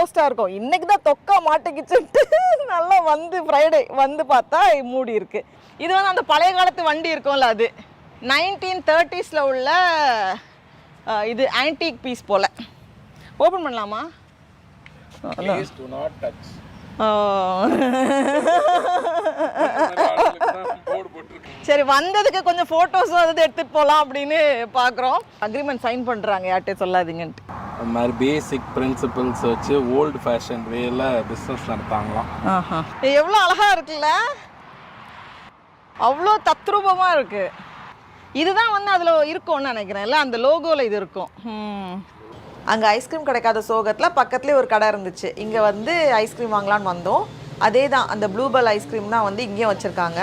க்ளோஸ்டாக இருக்கும். இன்றைக்கி தான் தொக்கா மாட்டிக்கிச்சுட்டு நல்லா வந்து ஃப்ரைடே வந்து பார்த்தா மூடி இருக்குது. இது வந்து அந்த பழைய காலத்து வண்டி இருக்கும்ல, அது 1930s உள்ள இது ஆன்டிக் பீஸ் போல். ஓப்பன் பண்ணலாமா? Please do not touch. சரி, வந்ததுக்கு கொஞ்சம் ஃபோட்டோஸும் அது எடுத்துகிட்டு போகலாம் அப்படின்னு பார்க்குறோம். அக்ரிமெண்ட் சைன் பண்ணுறாங்க, யார்கிட்டே சொல்லாதீங்கன்ட்டு. இந்த மாதிரி பேசிக் பிரின்சிபல்ஸ் வச்சு ஓல்டு ஃபேஷன் வேல பிஸ்னஸ் நடத்தாங்களாம். ஆஹா, எவ்வளோ அழகாக இருக்குல்ல, அவ்வளோ தத்ரூபமாக இருக்குது. இதுதான் வந்து அதில் இருக்கும்னு நினைக்கிறேன், இல்லை அந்த லோகோவில் இது இருக்கும். அங்கே ஐஸ்கிரீம் கிடைக்காத சோகத்தில் பக்கத்துலேயே ஒரு கடை இருந்துச்சு. இங்கே வந்து ஐஸ்கிரீம் வாங்கலான்னு வந்தோம். அதே தான், அந்த ப்ளூபெல் ஐஸ்கிரீம் தான் வந்து இங்கேயும் வச்சுருக்காங்க.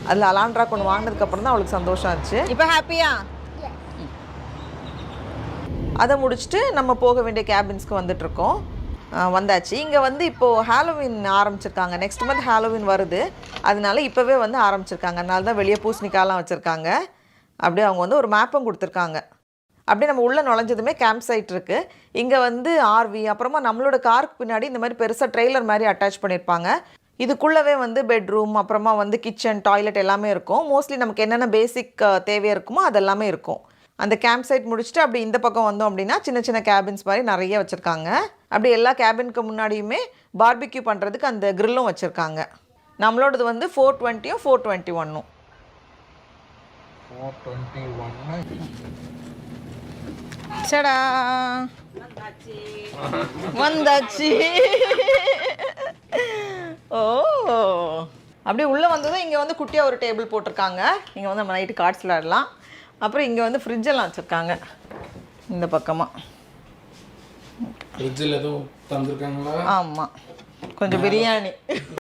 அதில் அலாண்ட்ரா கொண்டு வாங்கினதுக்கப்புறம் தான் அவளுக்கு சந்தோஷம் ஆச்சு. இப்போ ஹாப்பியா? அதை முடிச்சுட்டு நம்ம போக வேண்டிய கேபின்ஸ்க்கு வந்துட்டுருக்கோம். வந்தாச்சு. இங்கே வந்து இப்போது ஹாலோவின் ஆரம்பிச்சிருக்காங்க. நெக்ஸ்ட் மந்த் ஹாலோவின் வருது, அதனால இப்போவே வந்து ஆரம்பிச்சிருக்காங்க. அதனால தான் வெளியே பூசணிக்காயெலாம் வச்சுருக்காங்க. அப்படியே அவங்க வந்து ஒரு மேப்பும் கொடுத்துருக்காங்க. அப்படியே நம்ம உள்ளே நுழைஞ்சதுமே கேம்ப் சைட் இருக்குது. இங்கே வந்து ஆர்வி, அப்புறமா நம்மளோட காருக்கு பின்னாடி இந்த மாதிரி பெருசாக ட்ரெய்லர் மாதிரி அட்டாச் பண்ணியிருப்பாங்க. இதுக்குள்ளவே வந்து பெட்ரூம், அப்புறமா வந்து கிச்சன், டாய்லெட் எல்லாமே இருக்கும். மோஸ்ட்லி நமக்கு என்னென்ன பேசிக் தேவையாக இருக்குமோ அதெல்லாமே இருக்கும். அந்த கேம்ப் சைட் முடிச்சுட்டு அப்படி இந்த பக்கம் வந்தோம் அப்படின்னா சின்ன சின்ன கேபின்ஸ் மாதிரி நிறைய வச்சுருக்காங்க. அப்படி எல்லா கேபினுக்கு முன்னாடியுமே பார்பிக்யூ பண்ணுறதுக்கு அந்த க்ரில்லும் வச்சுருக்காங்க. நம்மளோடது வந்து 420ம் 421ம். 421 சடா வந்தாச்சு. ஓ, அப்படியே உள்ளே வந்ததும் இங்கே வந்து குட்டியாக ஒரு டேபிள் போட்டிருக்காங்க. இங்கே வந்து நம்ம நைட்டு கார்ட்ஸ் விளையாடலாம். அப்புறம் இங்கே வந்து ஃப்ரிட்ஜெல்லாம் வச்சுருக்காங்க. இந்த பக்கமாக ஃப்ரிட்ஜில் எதுவும் தந்துருக்காங்களா? ஆமாம், கொஞ்சம் பிரியாணி.